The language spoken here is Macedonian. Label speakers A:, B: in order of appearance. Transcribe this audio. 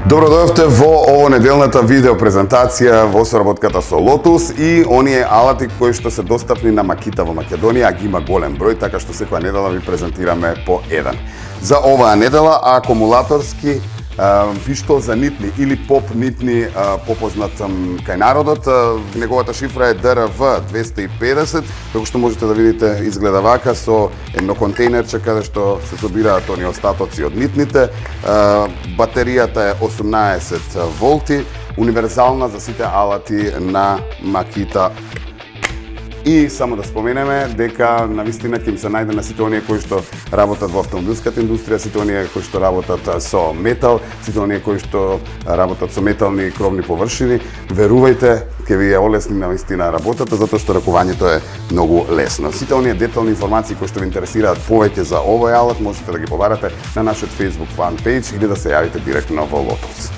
A: Добро дојавте во ово неделната видео презентација во соработката со Lotus и оние алати кои што се достапни на Makita во Македонија, а ги има голем број, така што секоја недела ви презентираме по еден. За оваа недела акумулаторски пиштол за нитни или поп нитни, попознат кај народот. Неговата шифра е DRV 250, како што можете да видите изгледа вака со едно контейнерче каде што се собираат оние остатоци од нитните. Батеријата е 18 волти, универзална за сите алати на Makita. И само да споменеме дека навистина ќе им се најде на сите оние кои што работат во автомобилската индустрија, сите оние кои што работат со метал, сите оние кои што работат со метални кровни површини. Верувајте, ќе ви е олесни навистина работата, затоа што ракувањето е многу лесно. Сите оние детални информации кои што ви интересираат повеќе за овој алат, можете да ги побарате на нашиот Facebook фан пејдж или да се јавите директно во Lotus.